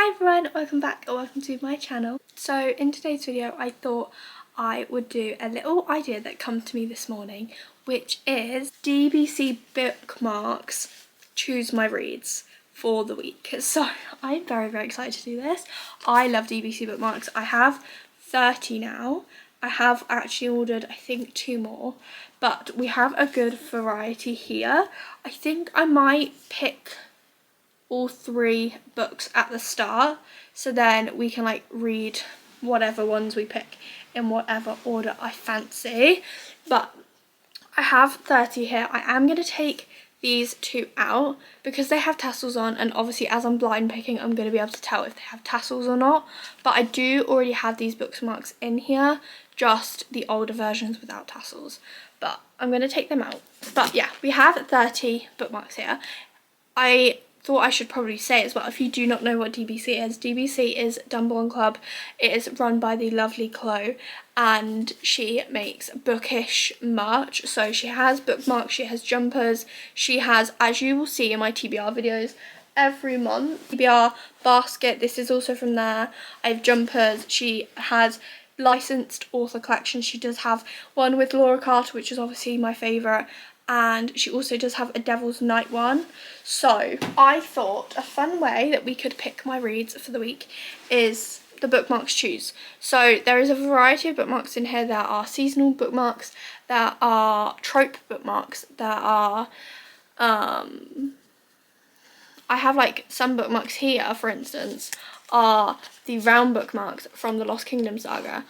Hi everyone, welcome back or welcome to my channel. So in today's video I thought I would do a little idea that came to me this morning, which is DBC bookmarks, choose my reads for the week. So I'm very excited to do this. I love DBC bookmarks. I have 30 now. I have actually ordered I think 2 more, but we have a good variety here. I think I might pick all 3 books at the start, so then we can like read whatever ones we pick in whatever order I fancy. But I have 30 here. I am going to take these 2 out because they have tassels on, and obviously as I'm blind picking I'm going to be able to tell if they have tassels or not. But I do already have these bookmarks in here, just the older versions without tassels, but I'm going to take them out. But yeah, we have 30 bookmarks here. I thought I should probably say as well, if you do not know what DBC is Dumble & Club. It is run by the lovely Chloe, and she makes bookish merch. So she has bookmarks, she has jumpers, she has, as you will see in my TBR videos every month, TBR basket. This is also from there. I have jumpers. She has licensed author collections. She does have one with Laura Carter, which is obviously my favourite, and she also does have a Devil's Night one. So I thought a fun way that we could pick my reads for the week is the bookmarks choose. So there is a variety of bookmarks in here. There are seasonal bookmarks, there are trope bookmarks, there are I have like some bookmarks here, for instance, are the round bookmarks from the Lost Kingdom saga.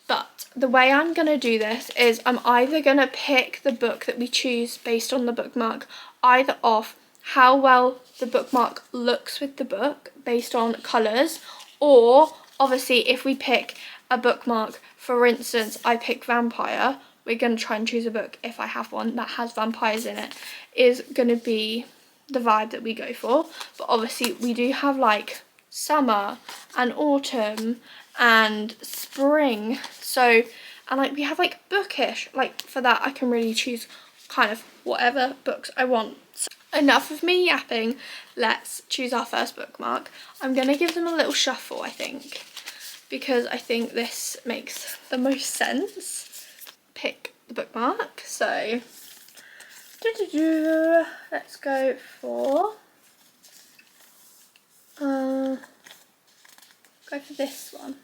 But the way I'm going to do this is I'm either going to pick the book that we choose based on the bookmark, either off how well the bookmark looks with the book based on colours, or obviously if we pick a bookmark, for instance I pick vampire, we're going to try and choose a book, if I have one that has vampires in it, is going to be the vibe that we go for. But obviously we do have like summer and autumn and spring, so, and like we have like bookish, like for that I can really choose kind of whatever books I want. So enough of me yapping, let's choose our first bookmark. I'm gonna give them a little shuffle, I think, because I think this makes the most sense. Pick the bookmark, so let's go for this one.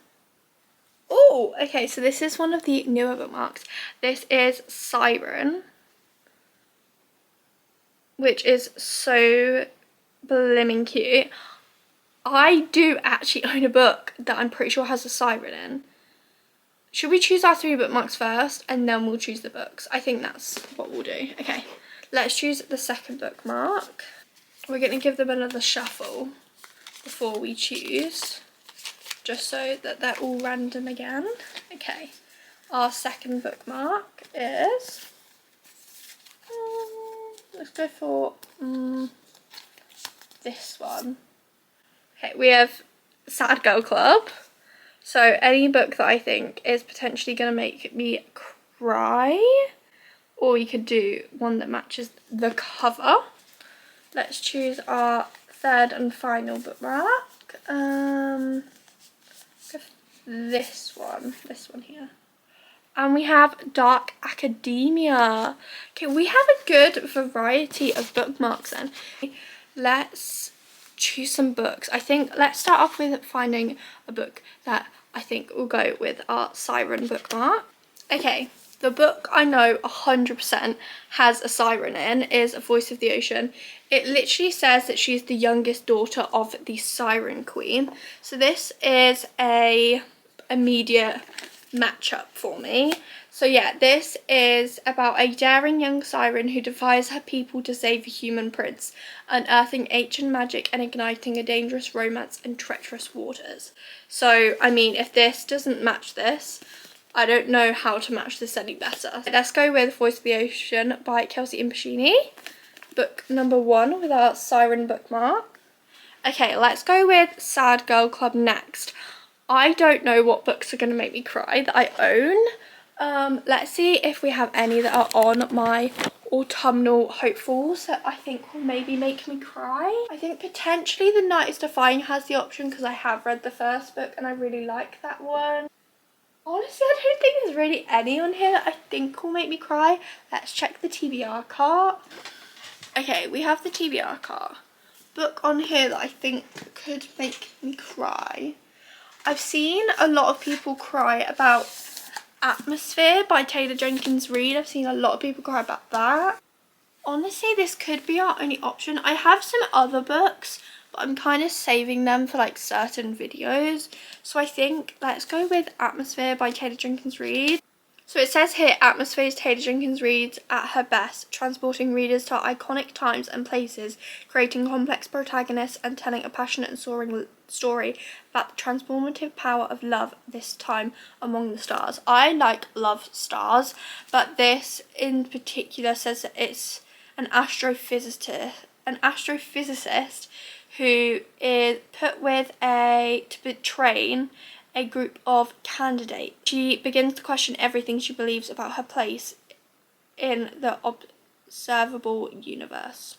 Oh, okay, so this is one of the newer bookmarks. This is Siren, which is so blimmin' cute. I do actually own a book that I'm pretty sure has a siren in. Should we choose our 3 bookmarks first and then we'll choose the books? I think that's what we'll do. Okay, let's choose the second bookmark. We're going to give them another shuffle before we choose, just so that they're all random again. Okay, our second bookmark is, let's go for this one. Okay, we have Sad Girl Club. So any book that I think is potentially going to make me cry, or we could do one that matches the cover. Let's choose our third and final bookmark. This one here, and we have Dark Academia. Okay, we have a good variety of bookmarks then. Let's choose some books. I think let's start off with finding a book that I think will go with our siren bookmark. Okay, the book I know 100% has a siren in is Voice of the Ocean. It literally says that she's the youngest daughter of the Siren Queen. So this is a immediate matchup for me. So yeah, this is about a daring young siren who defies her people to save a human prince, unearthing ancient magic and igniting a dangerous romance in treacherous waters. So, I mean, if this doesn't match this, I don't know how to match this any better. Let's go with Voice of the Ocean by Kelsey Impashini, book number 1 with our siren bookmark. Okay, let's go with Sad Girl Club next. I don't know what books are going to make me cry that I own. Let's see if we have any that are on my autumnal hopefuls that I think will maybe make me cry. I think potentially The Night is Defying has the option because I have read the first book and I really like that one. Honestly, I don't think there's really any on here that I think will make me cry. Let's check the TBR card. Okay, we have the TBR card. Book on here that I think could make me cry. I've seen a lot of people cry about Atmosphere by Taylor Jenkins Reid. I've seen a lot of people cry about that. Honestly, this could be our only option. I have some other books, but I'm kind of saving them for like certain videos. So I think let's go with Atmosphere by Taylor Jenkins Reid. So it says here, Atmosphere is Taylor Jenkins Reid at her best, transporting readers to iconic times and places, creating complex protagonists and telling a passionate and soaring story about the transformative power of love this time among the stars. I like love stars, but this in particular says that it's an astrophysicist who is put with to train a group of candidates. She begins to question everything she believes about her place in the observable universe.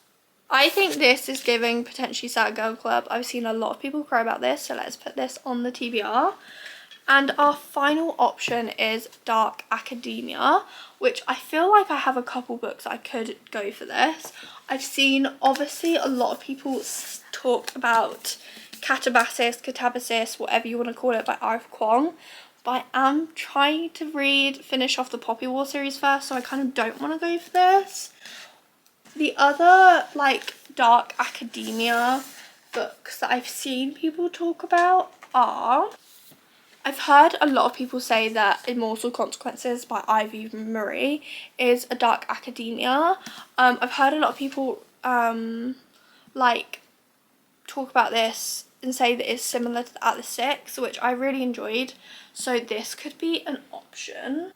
I think this is giving potentially Sad Girl Club. I've seen a lot of people cry about this, so let's put this on the TBR. And our final option is Dark Academia, which I feel like I have a couple books I could go for this. I've seen obviously a lot of people talk about Catabasis, whatever you want to call it, by Arthur Kwong. But I am trying to finish off the Poppy War series first, so I kind of don't want to go for this. The other like Dark Academia books that I've seen people talk about are, I've heard a lot of people say that Immortal Consequences by Ivy Marie is a Dark Academia. I've heard a lot of people like talk about this and say that it's similar to the Atlas 6, which I really enjoyed, so this could be an option.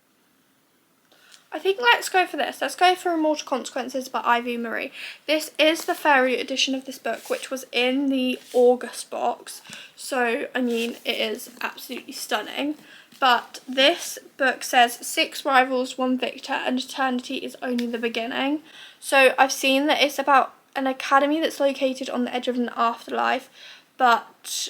I think let's go for this. Let's go for Immortal Consequences by Ivy Marie. This is the fairy edition of this book, which was in the August box, so I mean it is absolutely stunning. But this book says 6 rivals, 1 victor, and eternity is only the beginning. So I've seen that it's about an academy that's located on the edge of an afterlife, but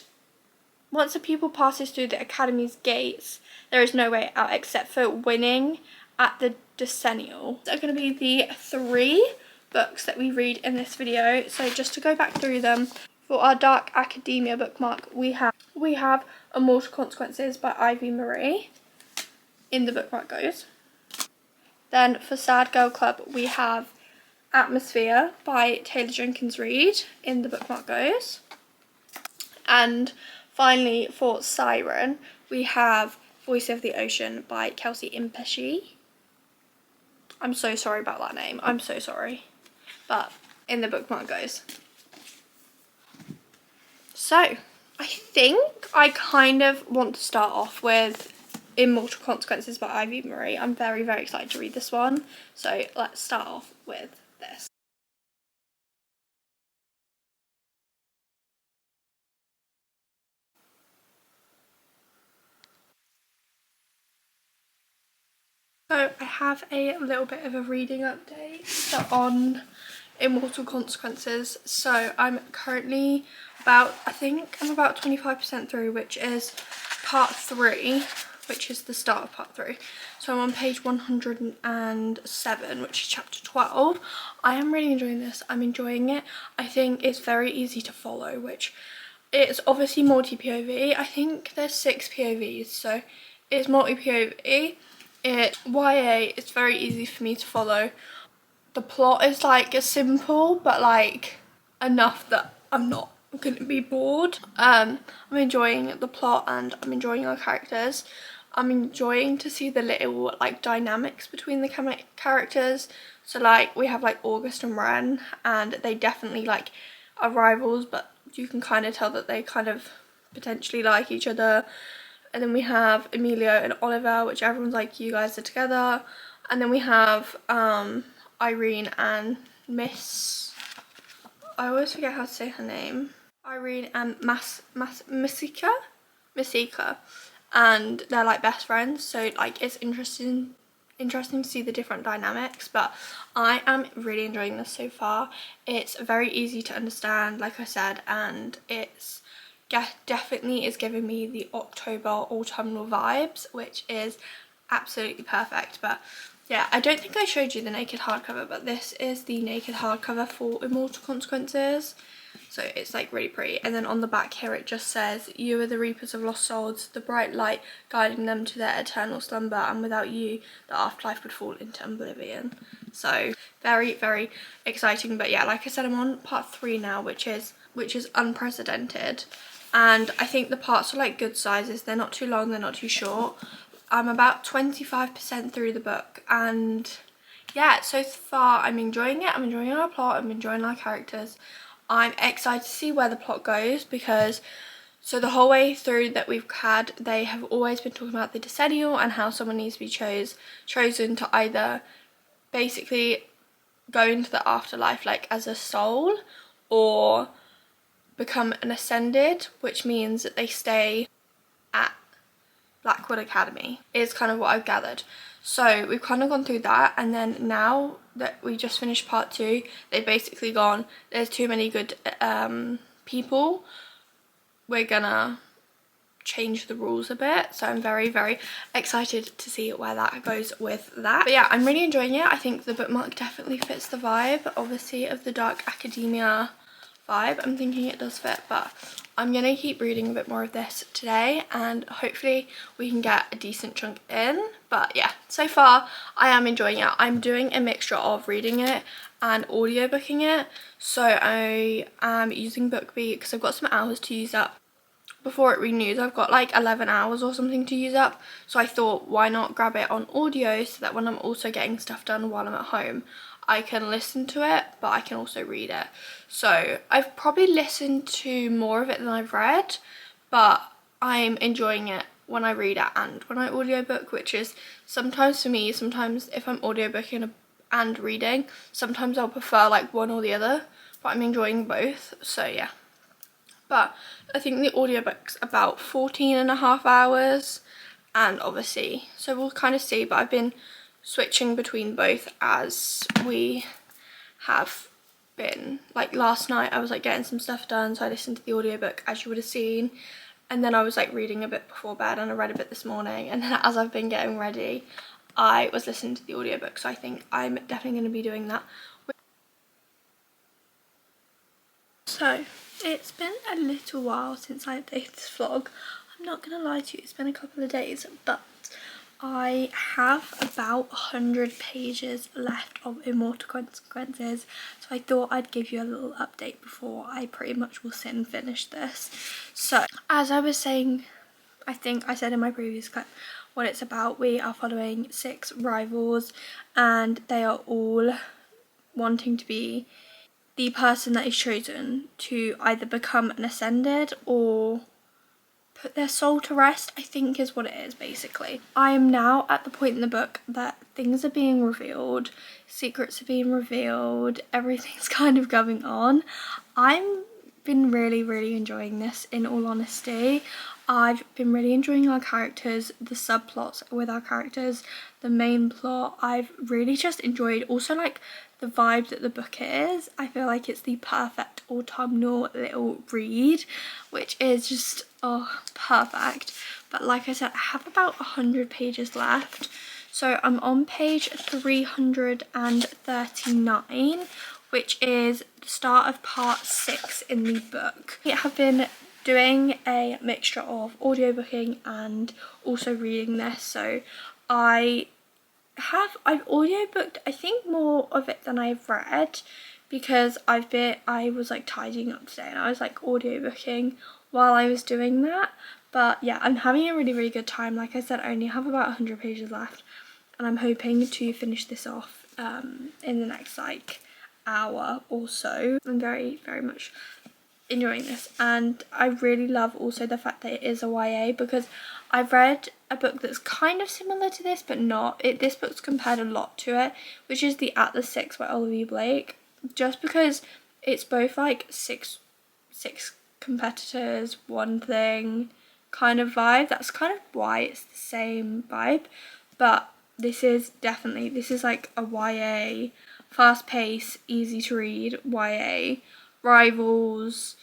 once a pupil passes through the academy's gates, there is no way out except for winning at the decennial. These are going to be the 3 books that we read in this video. So just to go back through them, for our Dark Academia bookmark, we have Immortal Consequences by Ivy Marie in the bookmark goes. Then for Sad Girl Club, we have Atmosphere by Taylor Jenkins Reid in the bookmark goes. And finally for Siren, we have Voice of the Ocean by Kelsey Impeshe. I'm so sorry about that name, I'm so sorry, but in the bookmark goes. So I think I kind of want to start off with Immortal Consequences by Ivy Marie. I'm very, very excited to read this one, so let's start off with this. So I have a little bit of a reading update on Immortal Consequences. So I'm currently I think I'm about 25% through, which is part 3, which is the start of part 3. So I'm on page 107, which is chapter 12. I am really enjoying this. I'm enjoying it. I think it's very easy to follow, which it's obviously multi-POV. I think there's 6 POVs, so it's multi-POV. It's YA, it's very easy for me to follow. The plot is like simple, but like enough that I'm not gonna be bored. I'm enjoying the plot and I'm enjoying our characters. I'm enjoying to see the little like dynamics between the characters. So like we have like August and Ren, and they definitely like are rivals, but you can kind of tell that they kind of potentially like each other. And then we have Emilio and Oliver, which everyone's like, you guys are together. And then we have Irene and I always forget how to say her name. Irene and Masika, and they're like best friends, so like it's interesting interesting to see the different dynamics, but I am really enjoying this so far. It's very easy to understand, like I said, and it's definitely is giving me the October autumnal vibes, which is absolutely perfect. But yeah, I don't think I showed you the naked hardcover, but this is the naked hardcover for Immortal Consequences. So it's like really pretty, and then on the back here it just says, "You are the reapers of lost souls, the bright light guiding them to their eternal slumber, and without you the afterlife would fall into oblivion." So very, very exciting. But yeah, like I said, I'm on part 3 now, which is unprecedented, and I think the parts are like good sizes. They're not too long, they're not too short. I'm about 25% through the book, and yeah, so far I'm enjoying it. I'm enjoying our plot, I'm enjoying our characters. I'm excited to see where the plot goes, because so the whole way through that we've had, they have always been talking about the decennial and how someone needs to be chosen to either basically go into the afterlife like as a soul, or become an ascended, which means that they stay at Blackwood Academy, is kind of what I've gathered. So we've kind of gone through that, and then now that we just finished part 2, they've basically gone, there's too many good people, we're gonna change the rules a bit. So I'm very, very excited to see where that goes with that. But yeah, I'm really enjoying it. I think the bookmark definitely fits the vibe, obviously, of the dark academia vibe. I'm thinking it does fit, but I'm gonna keep reading a bit more of this today, and hopefully we can get a decent chunk in. But yeah, so far I am enjoying it. I'm doing a mixture of reading it and audiobooking it. So I am using BookBeat because I've got some hours to use up before it renews. I've got like 11 hours or something to use up, so I thought, why not grab it on audio, so that when I'm also getting stuff done while I'm at home, I can listen to it, but I can also read it. So I've probably listened to more of it than I've read, but I'm enjoying it when I read it and when I audiobook, which is sometimes for me, sometimes if I'm audiobooking and reading, sometimes I'll prefer like one or the other, but I'm enjoying both. So yeah. But I think the audiobook's about 14.5 hours, and obviously, so we'll kind of see, but I've been switching between both as we have been, like last night I was like getting some stuff done, so I listened to the audiobook, as you would have seen, and then I was like reading a bit before bed, and I read a bit this morning, and then as I've been getting ready I was listening to the audiobook. So I think I'm definitely going to be doing that. So it's been a little while since I updated this vlog. I'm not gonna lie to you, it's been a couple of days, but I have about 100 pages left of Immortal Consequences, so I thought I'd give you a little update before I pretty much will sit and finish this. So as I was saying, I think I said in my previous clip what it's about. We are following 6 rivals, and they are all wanting to be the person that is chosen to either become an ascended or put their soul to rest, I think is what it is basically. I am now at the point in the book that things are being revealed, secrets are being revealed, everything's kind of going on. I've been really, really enjoying this, in all honesty. I've been really enjoying our characters, the subplots with our characters, the main plot. I've really just enjoyed also like the vibe that the book is. I feel like it's the perfect autumnal little read, which is just, oh, perfect. But like I said, I have about 100 pages left. So I'm on page 339, which is the start of part 6 in the book. I have been doing a mixture of audiobooking and also reading this. So I've audiobooked I think more of it than I've read, because I was like tidying up today and I was like audiobooking while I was doing that. But yeah, I'm having a really, really good time. Like I said, I only have about 100 pages left, and I'm hoping to finish this off in the next like hour or so. I'm very, very much enjoying this, and I really love also the fact that it is a YA, because I've read a book that's kind of similar to this but not. This book's compared a lot to it, which is the Atlas 6 by Olivia Blake, just because it's both like six competitors, one thing kind of vibe. That's kind of why it's the same vibe, but this is like a YA, fast-paced, easy to read YA, rivals,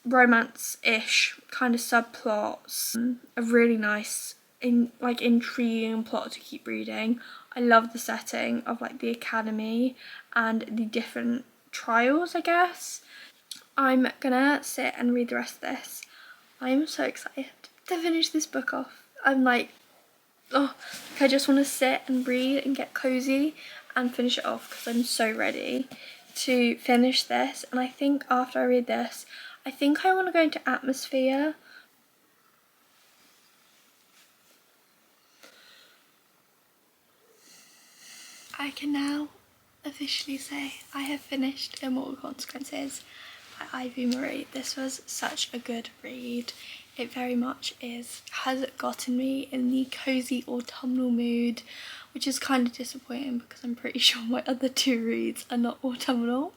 romance-ish kind of subplots, a really nice intriguing plot to keep reading. I love the setting of like the academy and the different trials, I guess. I'm gonna sit and read the rest of this. I'm so excited to finish this book off. I'm like, oh, I just want to sit and read and get cozy and finish it off because I'm so ready to finish this. And I think after I read this, I think I want to go into atmosphere. I can now officially say I have finished Immortal Consequences by Ivy Marie. This was such a good read. It very much has gotten me in the cozy autumnal mood, which is kind of disappointing because I'm pretty sure my other two reads are not autumnal.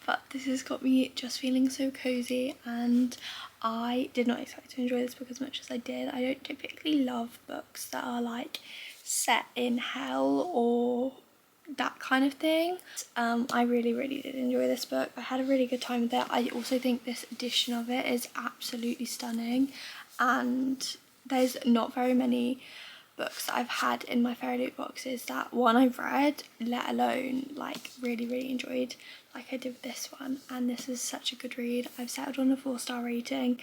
But this has got me just feeling so cozy, and I did not expect to enjoy this book as much as I did. I don't typically love books that are like set in hell or that kind of thing. I really did enjoy this book. I had a really good time with it. I also think this edition of it is absolutely stunning, and there's not very many books that I've had in my fairy loot boxes that one I've read, let alone like really enjoyed like I did with this one. And this is such a good read. I've settled on a 4-star rating.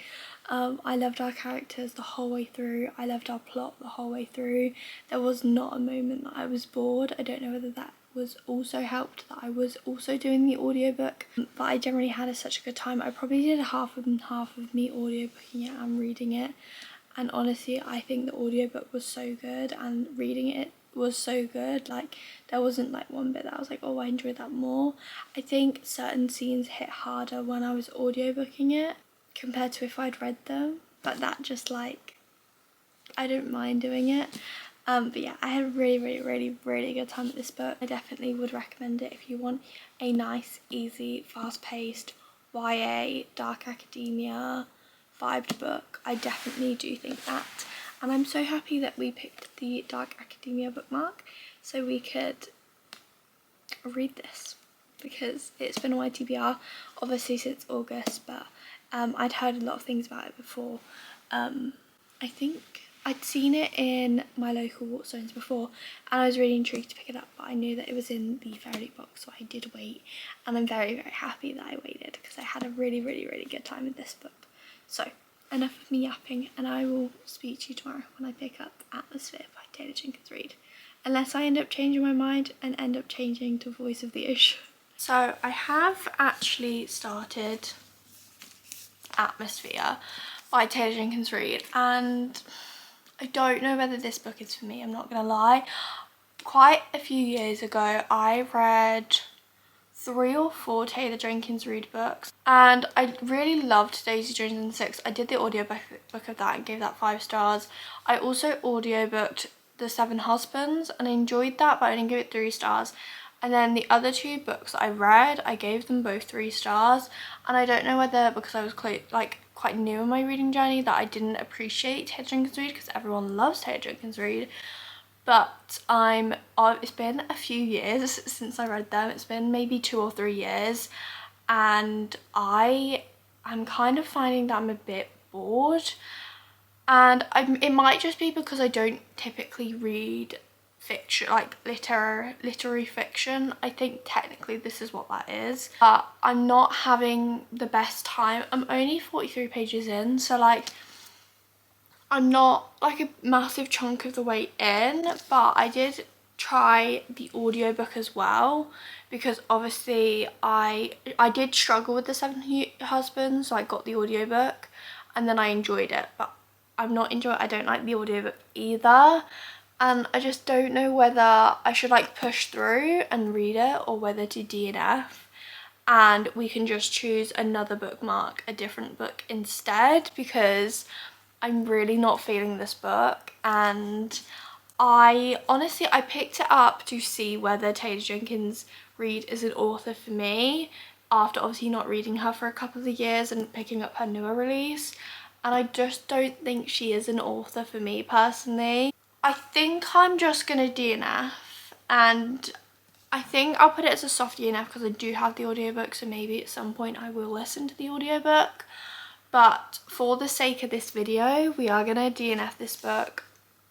I loved our characters the whole way through. I loved our plot the whole way through. There was not a moment that I was bored. I don't know whether that was also helped that I was also doing the audiobook, but I generally had such a good time. I probably did half of me audiobooking it and reading it, and honestly I think the audiobook was so good and reading it was so good. Like there wasn't like one bit that I was like, oh, I enjoyed that more. I think certain scenes hit harder when I was audiobooking it compared to if I'd read them, but that just like, I don't mind doing it. But yeah, I had a really good time with this book. I definitely would recommend it if you want a nice, easy, fast-paced YA, dark academia vibed book. I definitely do think that. And I'm so happy that we picked the dark academia bookmark so we could read this, because it's been on my TBR obviously since August, but I'd heard a lot of things about it before. I think I'd seen it in my local Waterstones before and I was really intrigued to pick it up, but I knew that it was in the fairy loot box, so I did wait, and I'm very happy that I waited because I had a really good time with this book. So enough of me yapping, and I will speak to you tomorrow when I pick up Atmosphere by Taylor Jenkins Reid, unless I end up changing my mind and end up changing to Voice of the Ocean. So I have actually started Atmosphere by Taylor Jenkins Reid, and I don't know whether this book is for me, I'm not gonna lie. Quite a few years ago I read 3 or 4 Taylor Jenkins Reid books and I really loved Daisy Jones and the Six. I did the audiobook of that and gave that 5 stars. I also audiobooked The Seven Husbands and I enjoyed that, but I didn't give it 3 stars. And then the other 2 books I read, I gave them both 3 stars, and I don't know whether because I was quite new in my reading journey that I didn't appreciate Taylor Jenkins Reid, because everyone loves Taylor Jenkins Reid. But it's been a few years since I read them. It's been maybe 2 or 3 years, and I'm kind of finding that I'm a bit bored. And it might just be because I don't typically read fiction, like literary fiction. I think technically this is what that is, but I'm not having the best time. I'm only 43 pages in, so like I'm not like a massive chunk of the way in, but I did try the audiobook as well, because obviously I did struggle with The Seven Husbands, so I got the audiobook and then I enjoyed it, but I don't like the audiobook either, and I just don't know whether I should like push through and read it or whether to DNF and we can just choose another bookmark, a different book instead, because I'm really not feeling this book. And I picked it up to see whether Taylor Jenkins Reid is an author for me, after obviously not reading her for a couple of years and picking up her newer release, and I just don't think she is an author for me personally. I think I'm just gonna DNF, and I think I'll put it as a soft DNF because I do have the audiobook, so maybe at some point I will listen to the audiobook. But for the sake of this video, we are gonna DNF this book.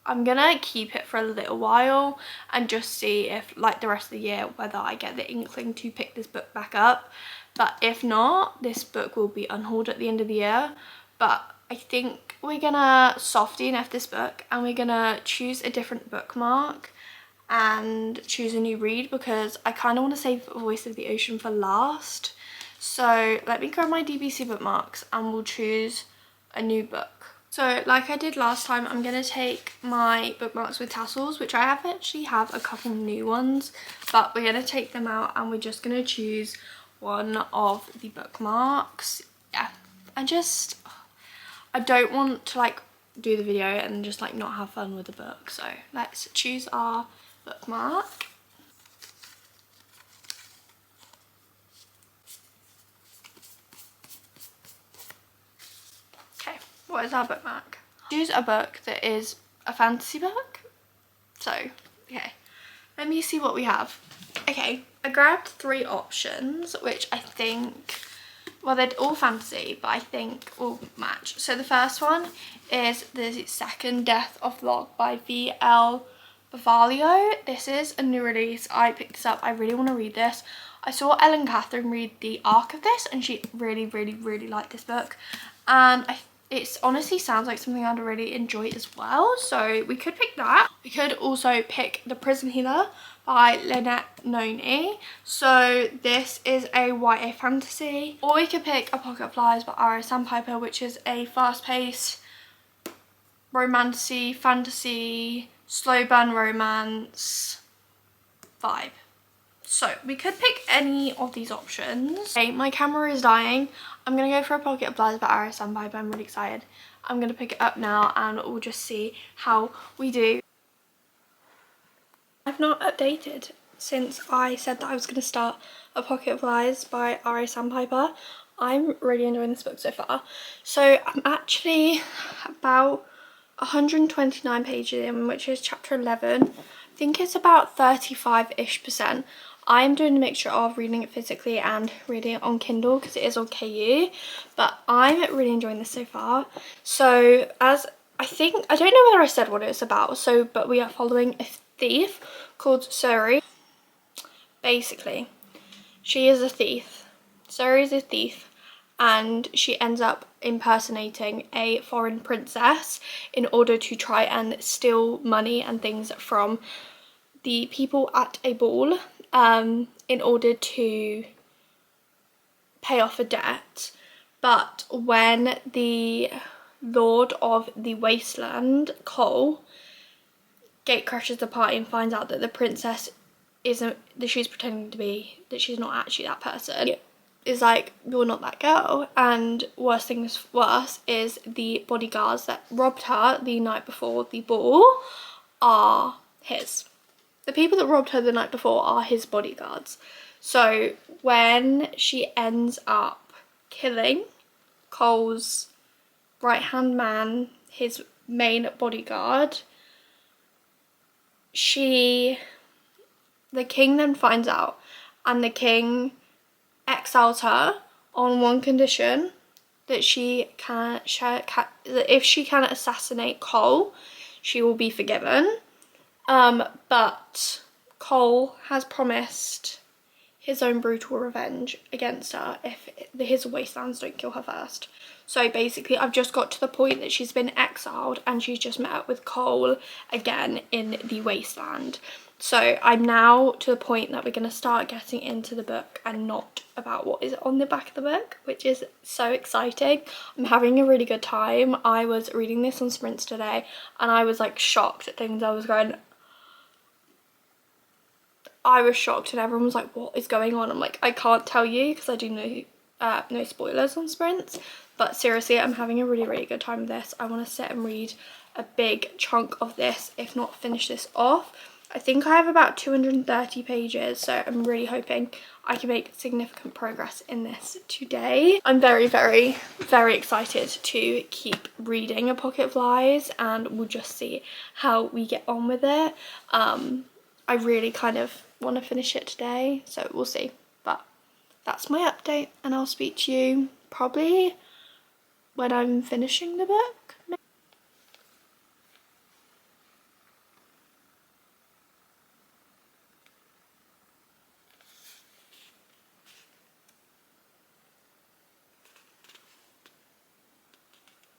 I'm gonna keep it for a little while and just see if, like the rest of the year, whether I get the inkling to pick this book back up. But if not, this book will be unhauled at the end of the year. But I think we're gonna soft DNF this book, and we're gonna choose a different bookmark and choose a new read, because I kind of want to save Voice of the Ocean for last. So let me grab my DBC bookmarks and we'll choose a new book. So like I did last time, I'm going to take my bookmarks with tassels, which I actually have a couple new ones, but we're going to take them out and we're just going to choose one of the bookmarks. Yeah, I don't want to like do the video and just like not have fun with the book. So let's choose our bookmark. Okay, what is our bookmark? Choose a book that is a fantasy book. So, okay, let me see what we have. Okay, I grabbed 3 options, which I think, well, they're all fantasy, but I think will match. So the first one is The Second Death of Locke by V.L. Bavaglio. This is a new release. I picked this up. I really want to read this. I saw Ellen Catherine read the arc of this and she really liked this book, and it honestly sounds like something I'd really enjoy as well. So we could pick that. We could also pick The Prison Healer by Lynette Noni. So this is a YA fantasy. Or we could pick A Pocket of Flies by R.A. Sandpiper, which is a fast-paced romancy, fantasy, slow burn romance vibe. So we could pick any of these options. Okay, my camera is dying. I'm gonna go for A Pocket of Flies by R.A. Sandpiper. I'm really excited. I'm gonna pick it up now and we'll just see how we do. I've not updated since I said that I was gonna start A Pocket of Flies by R.A. Sandpiper. I'm really enjoying this book so far. So I'm actually about 129 pages in, which is chapter 11. I think it's about 35-ish%. I'm doing a mixture of reading it physically and reading it on Kindle because it is on KU, but I'm really enjoying this so far. So as I don't know whether I said what it's about, but we are following a thief called Suri. Basically, she is a thief. Suri is a thief, and she ends up impersonating a foreign princess in order to try and steal money and things from the people at a ball, in order to pay off a debt. But when the Lord of the Wasteland, Cole, gatecrashes the party and finds out that the princess isn't, that she's pretending to be, that she's not actually that person, is like, you're not that girl. And worse things worse is the bodyguards that robbed her the night before the ball are his. The people that robbed her the night before are his bodyguards. So when she ends up killing Cole's right-hand man, his main bodyguard, the king then finds out, and the king exiles her on one condition, that if she can assassinate Cole, she will be forgiven. But Cole has promised his own brutal revenge against her if his wastelands don't kill her first. So basically I've just got to the point that she's been exiled and she's just met up with Cole again in the wasteland. So I'm now to the point that we're going to start getting into the book and not about what is on the back of the book, which is so exciting. I'm having a really good time. I was reading this on sprints today and I was like shocked at things. I was shocked and everyone was like, what is going on? I'm like, I can't tell you because I do no spoilers on sprints, but seriously, I'm having a really good time with this. I want to sit and read a big chunk of this, if not finish this off. I think I have about 230 pages, so I'm really hoping I can make significant progress in this today. I'm very, very, very excited to keep reading A Pocket of Lies, and we'll just see how we get on with it. I really kind of want to finish it today, so we'll see. But that's my update, and I'll speak to you probably when I'm finishing the book.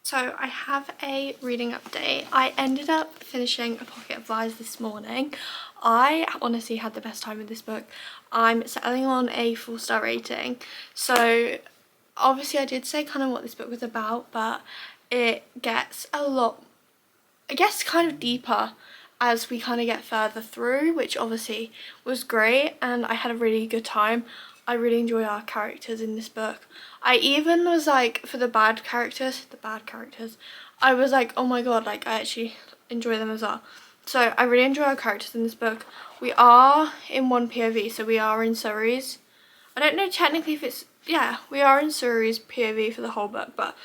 So I have a reading update. I ended up finishing A Pocket of Lies this morning. I honestly had the best time with this book. I'm settling on a 4-star rating. So obviously I did say kind of what this book was about, but it gets a lot, I guess, kind of deeper as we kind of get further through, which obviously was great, and I had a really good time. I really enjoy our characters in this book. I even was like, for the bad characters, I was like, oh my god, like I actually enjoy them as well. So I really enjoy our characters in this book. We are in one POV, so we are in Surrey's. I don't know technically if it's, yeah, we are in Surrey's POV for the whole book, but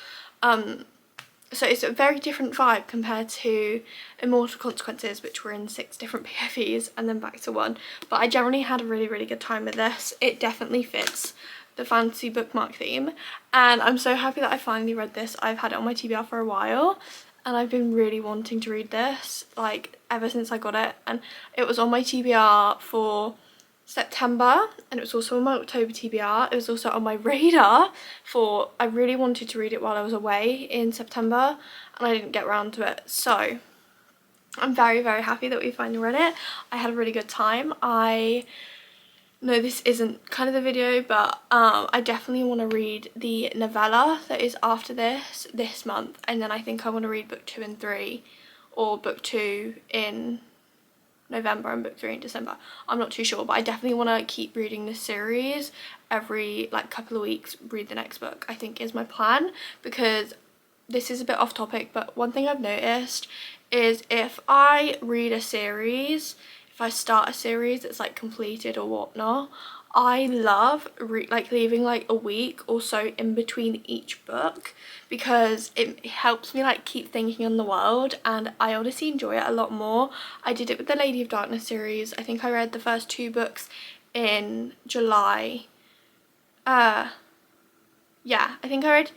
so it's a very different vibe compared to Immortal Consequences, which were in 6 different POVs and then back to 1. But I generally had a really, really good time with this. It definitely fits the fantasy bookmark theme, and I'm so happy that I finally read this. I've had it on my TBR for a while, and I've been really wanting to read this, like, ever since I got it. And it was on my TBR for September, and it was also on my October TBR. It was also on my radar for, I really wanted to read it while I was away in September, and I didn't get around to it. So I'm very, very happy that we finally read it. I had a really good time. I know this isn't kind of the video, but I definitely want to read the novella that is after this month, and then I think I want to read book 2 and 3, or book 2 in November and book 3 in December. I'm not too sure, but I definitely want to keep reading this series every like couple of weeks, read the next book, I think is my plan. Because this is a bit off topic, but one thing I've noticed is if I read a series, if I start a series that's like completed or whatnot, I love like leaving like a week or so in between each book, because it helps me like keep thinking on the world, and I honestly enjoy it a lot more. I did it with the Lady of Darkness series. I think I read the first 2 books in July. Yeah, I think I read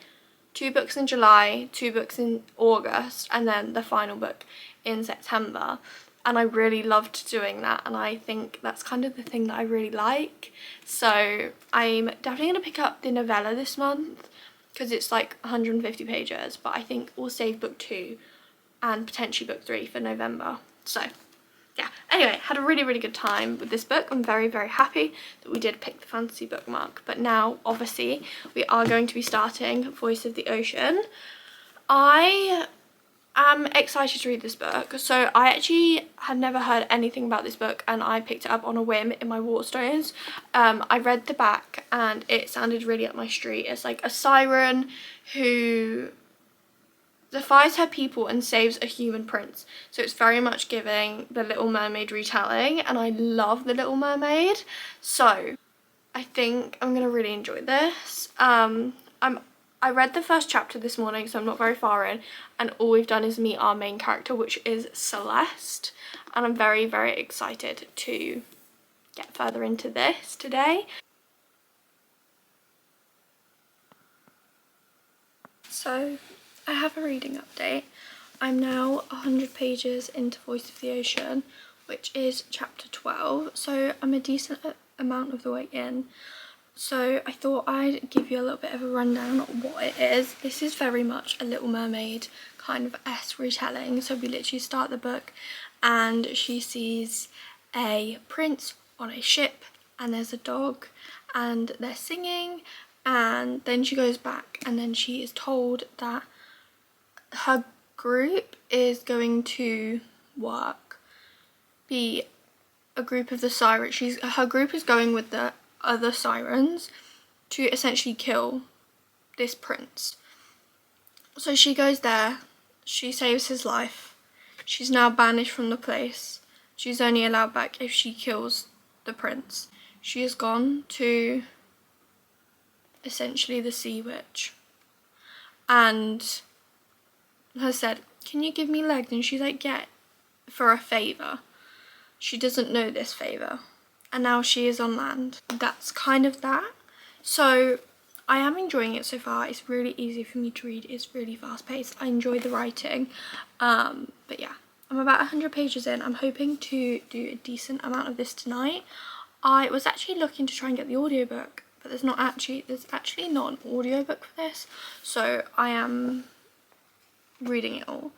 2 books in July, 2 books in August, and then the final book in September. And I really loved doing that, and I think that's kind of the thing that I really like. So I'm definitely going to pick up the novella this month, because it's like 150 pages, but I think we'll save book 2 and potentially book 3 for November. So yeah, anyway, had a really, really good time with this book. I'm very, very happy that we did pick the fantasy bookmark. But now obviously we are going to be starting Voice of the Ocean. I am excited to read this book. So I actually had never heard anything about this book, and I picked it up on a whim in my Waterstones. I read the back and it sounded really up my street. It's like a siren who defies her people and saves a human prince. So it's very much giving the Little Mermaid retelling, and I love the Little Mermaid. So I think I'm gonna really enjoy this. I read the first chapter this morning, so I'm not very far in, and all we've done is meet our main character, which is Celeste, and I'm very, very excited to get further into this today. So I have a reading update. I'm now 100 pages into Voice of the Ocean, which is chapter 12, so I'm a decent amount of the way in. So I thought I'd give you a little bit of a rundown of what it is. This is very much a Little Mermaid kind of esque retelling. So we literally start the book and she sees a prince on a ship, and there's a dog, and they're singing, and then she goes back and then she is told that her group is going to be a group of the sirens. Her group is going with the other sirens to essentially kill this prince. So she goes there, she saves his life. She's now banished from the place, She's only allowed back if she kills the prince. She has gone to essentially the sea witch and has said, can you give me legs? And she's like, yeah, for a favour. She doesn't know this favour. And now she is on land. That's kind of that. So I am enjoying it so far. It's really easy for me to read. It's really fast paced. I enjoy the writing. But yeah, I'm about 100 pages in. I'm hoping to do a decent amount of this tonight. I was actually looking to try and get the audiobook, but there's actually not an audiobook for this. So I am reading it all,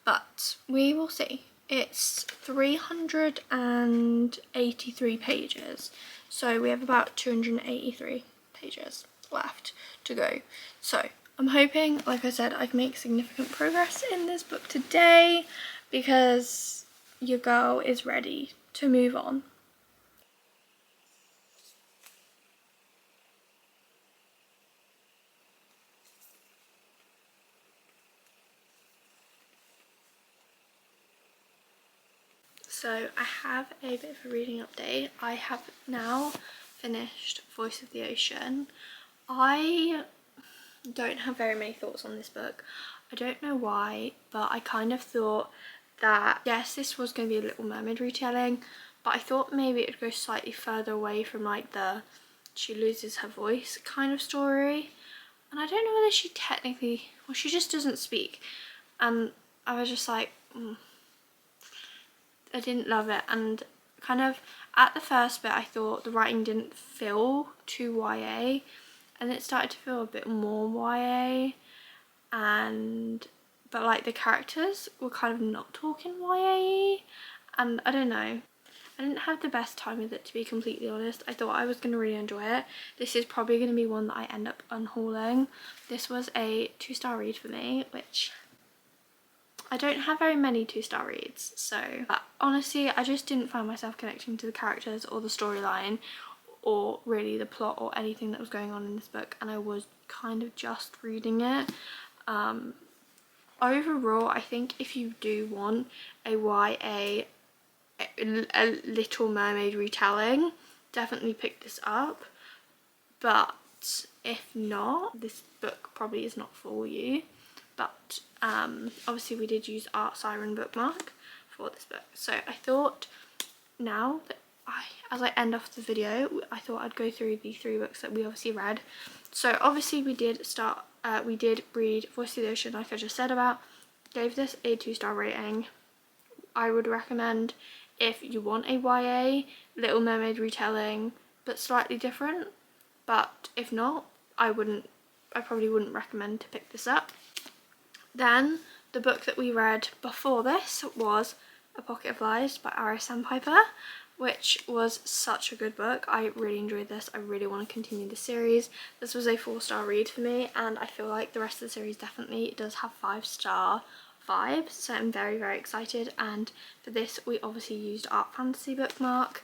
but we will see. It's 383 pages, so we have about 283 pages left to go. So I'm hoping, like I said, I can make significant progress in this book today because your girl is ready to move on. So I have a bit of a reading update. I have now finished Voice of the Ocean. I don't have very many thoughts on this book. I don't know why, but I kind of thought that, yes, this was going to be a Little Mermaid retelling, but I thought maybe it would go slightly further away from like the she loses her voice kind of story. And I don't know whether she technically, well, she just doesn't speak. And I was just like, I didn't love it. And kind of at the first bit I thought the writing didn't feel too YA, and it started to feel a bit more YA, but like the characters were kind of not talking YA, and I don't know. I didn't have the best time with it, to be completely honest. I thought I was going to really enjoy it. This is probably going to be one that I end up unhauling. This was a 2-star read for me, which I don't have very many 2-star reads, so but honestly I just didn't find myself connecting to the characters or the storyline or really the plot or anything that was going on in this book, and I was kind of just reading it. Overall, I think if you do want a YA, a Little Mermaid retelling, definitely pick this up. But if not, this book probably is not for you. But obviously we did use Art Siren bookmark for this book, so I thought now that as I end off the video, I thought I'd go through the 3 books that we obviously read. So obviously we did read Voice of the Ocean, like I just said about. Gave this a 2-star rating. I would recommend, if you want a YA Little Mermaid retelling but slightly different, but if not, I probably wouldn't recommend to pick this up. Then the book that we read before this was A Pocket of Lies by R.A. Sandpiper, which was such a good book. I really enjoyed this. I really want to continue the series. This was a 4-star read for me, and I feel like the rest of the series definitely does have 5-star vibes, so I'm very, very excited. And for this we obviously used Art Fantasy bookmark,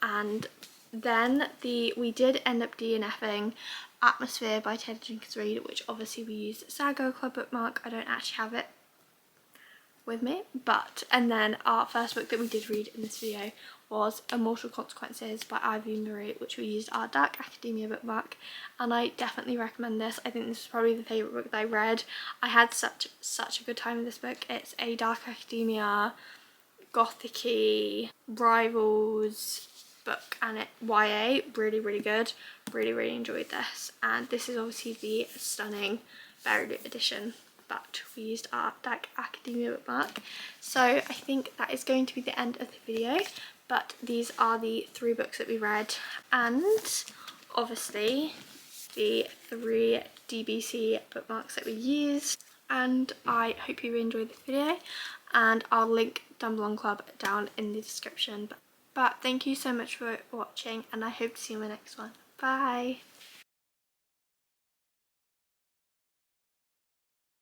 and then we did end up DNFing Atmosphere by Taylor Jenkins Reid, which obviously we used Sad Girl Club bookmark. I don't actually have it with me, and then our first book that we did read in this video was Immortal Consequences by Ivy Marie, which we used our Dark Academia bookmark, and I definitely recommend this. I think this is probably the favourite book that I read. I had such a good time with this book. It's a Dark Academia, gothic-y, rivals book, and it YA, really, really good. Really enjoyed this, and this is obviously the stunning Fairy edition, but we used our Dark Academia bookmark. So I think that is going to be the end of the video, but these are the 3 books that we read, and obviously the 3 DBC bookmarks that we used. And I hope you enjoyed this video, and I'll link Dumbledore Club down in the description. But thank you so much for watching, and I hope to see you in my next one. Bye!